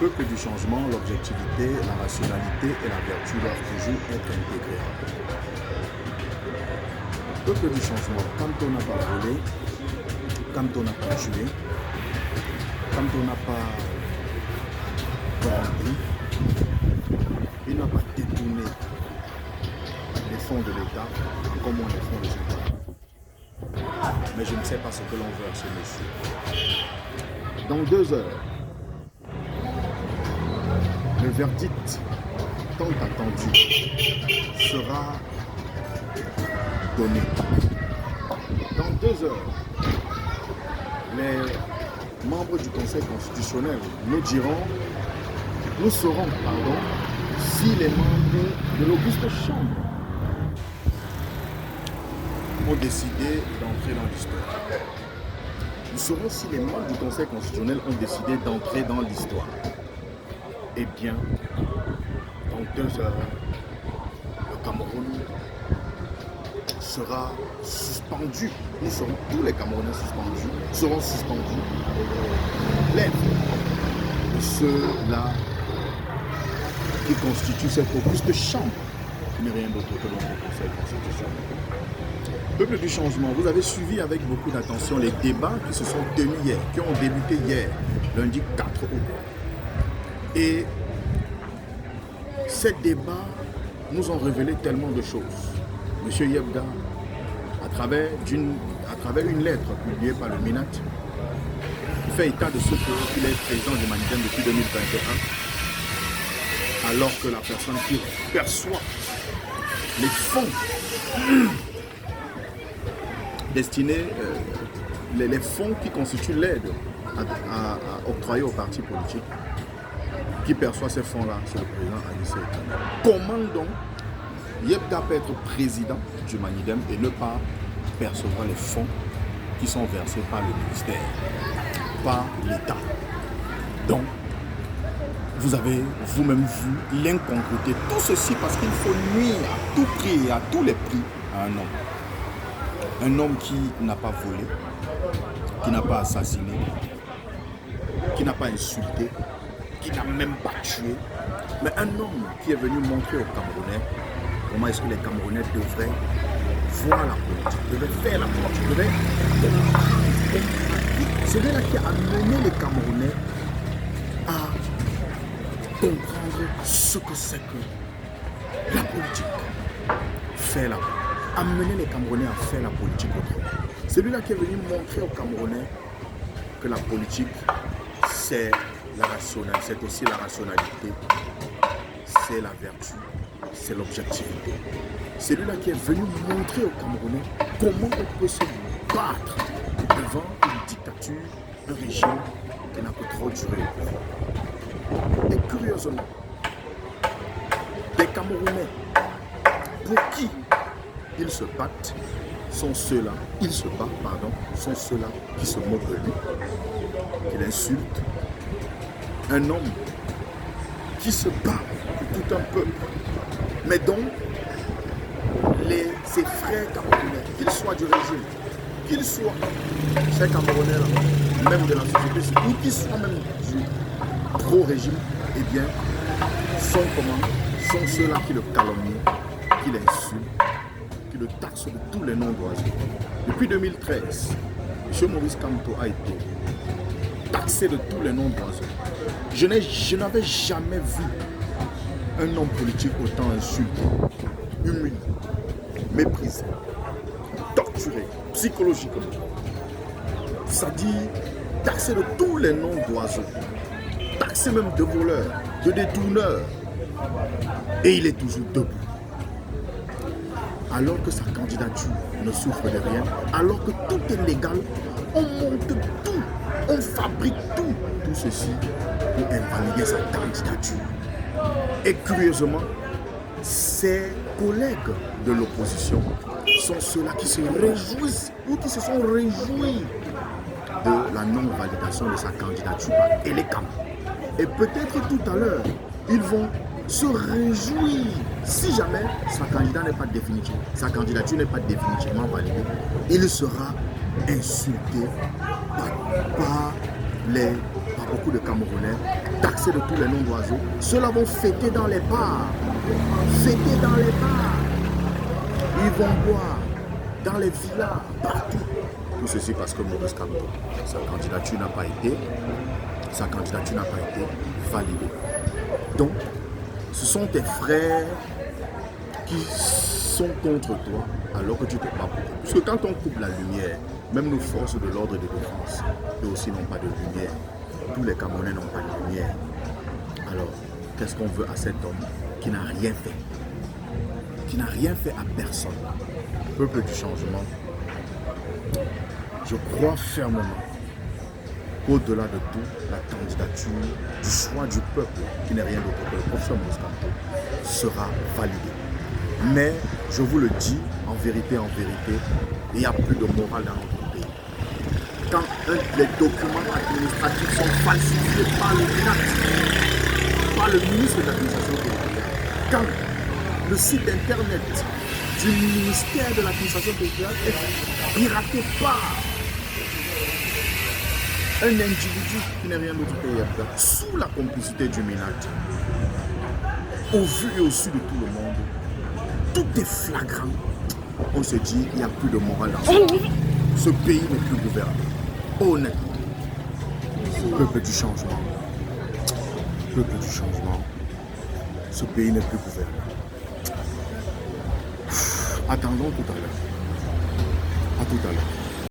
peuple du changement, l'objectivité, la rationalité et la vertu doivent toujours être intégrées. Peuple du changement, quand on n'a pas volé, quand on n'a pas tué, quand on n'a pas corrompu, il n'a pas détourné les fonds de l'État, comme on les fonds des États. Mais je ne sais pas ce que l'on veut à ce monsieur. Dans 2 heures, le verdict tant attendu sera donné. Dans 2 heures, les membres du Conseil constitutionnel nous saurons, si les membres de l'Auguste Chambre ont décidé d'entrer dans l'histoire. Nous saurons si les membres du Conseil constitutionnel ont décidé d'entrer dans l'histoire. Eh bien, dans 2 heures, le Cameroun sera suspendu. Nous serons, tous les Camerounais seront suspendus. L'aide de ceux-là qui constituent cette auguste chambre, qui n'est rien d'autre que notre Conseil constitutionnel. Peuple du changement, vous avez suivi avec beaucoup d'attention les débats qui se sont tenus hier, qui ont débuté hier, lundi 4 août. Et ces débats nous ont révélé tellement de choses. Monsieur Yebda, à travers une lettre publiée par le MINAT, fait état de ce qu'il est président du Manidem depuis 2021, alors que la personne qui perçoit les fonds destinés, les fonds qui constituent l'aide à octroyer aux partis politiques, qui perçoit ces fonds-là, c'est le président Anissé. Comment donc Yebda peut être président du Manidem et ne pas percevoir les fonds qui sont versés par le ministère, par l'État? Donc, vous avez vous-même vu l'incongruité. Tout ceci parce qu'il faut nuire à tout prix et à tous les prix à un homme. Un homme qui n'a pas volé, qui n'a pas assassiné, qui n'a pas insulté, qui n'a même pas tué, mais un homme qui est venu montrer aux Camerounais comment est-ce que les Camerounais devraient voir la politique, devraient faire la politique, devraient... C'est lui-là qui a amené les Camerounais à comprendre ce que c'est que la politique. Faire la politique. Amener les Camerounais à faire la politique autrement. C'est lui-là qui est venu montrer aux Camerounais que la politique, c'est la rationalité, c'est aussi la rationalité, c'est la vertu, c'est l'objectivité. C'est lui-là qui est venu montrer aux Camerounais comment on peut se battre devant une dictature, un régime qui n'a que trop duré. Et curieusement, des Camerounais pour qui ils se battent sont ceux-là, sont ceux-là qui se moquent de lui, qui l'insultent. Un homme qui se bat pour tout un peuple, mais dont ses frères camerounais, qu'ils soient du régime, qu'ils soient ces Camerounais-là, même de la société civile, ou qu'ils soient même du pro-régime, eh bien, sont ceux-là qui le calomnient, qui l'insultent, qui le taxent de tous les noms d'oiseaux. Depuis 2013, M. Maurice Kamto a été taxé de tous les noms d'oiseaux. Je n'avais jamais vu un homme politique autant insulté, humilié, méprisé, torturé, psychologiquement. C'est-à-dire taxé de tous les noms d'oiseaux, taxé même de voleurs, de détourneurs. Et il est toujours debout. Alors que sa candidature ne souffre de rien, alors que tout est légal, on monte tout, on fabrique tout ceci pour invalider sa candidature. Et curieusement, ses collègues de l'opposition sont ceux-là qui se réjouissent ou qui se sont réjouis de la non-validation de sa candidature par Elekam. Et peut-être tout à l'heure, ils vont se réjouir si jamais sa candidature n'est pas définitivement validée. Il sera insulté par les beaucoup de Camerounais, taxés de tous les noms d'oiseaux. Ceux-là vont fêter dans les bars. Fêter dans les bars. Ils vont boire dans les villas, partout. Tout ceci parce que Maurice Kamto, sa candidature n'a pas été validée. Donc, ce sont tes frères qui sont contre toi alors que tu te bats pour eux. Parce que quand on coupe la lumière, même nos forces de l'ordre et de défense, eux aussi n'ont pas de lumière. Tous les Camerounais n'ont pas de lumière. Alors, qu'est-ce qu'on veut à cet homme qui n'a rien fait? Qui n'a rien fait à personne. Peuple du changement, je crois fermement qu'au-delà de tout, la candidature du choix du peuple, qui n'est rien d'autre que le professeur Maurice Kamto, sera validée. Mais, je vous le dis, en vérité, il n'y a plus de morale dans notre pays. Quand les documents administratifs sont falsifiés par le MINAT, par le ministre de l'administration territoriale, quand le site internet du ministère de l'administration territoriale est piraté par un individu qui n'est rien d'autre que sous la complicité du MINAT, au vu et au su de tout le monde, tout est flagrant. On se dit, il n'y a plus de morale dans ce pays. Ce pays n'est plus gouverné. Honnêtement. Peuple du changement. Peuple du changement. Ce pays n'est plus gouverné. Attendons tout à l'heure. À tout à l'heure.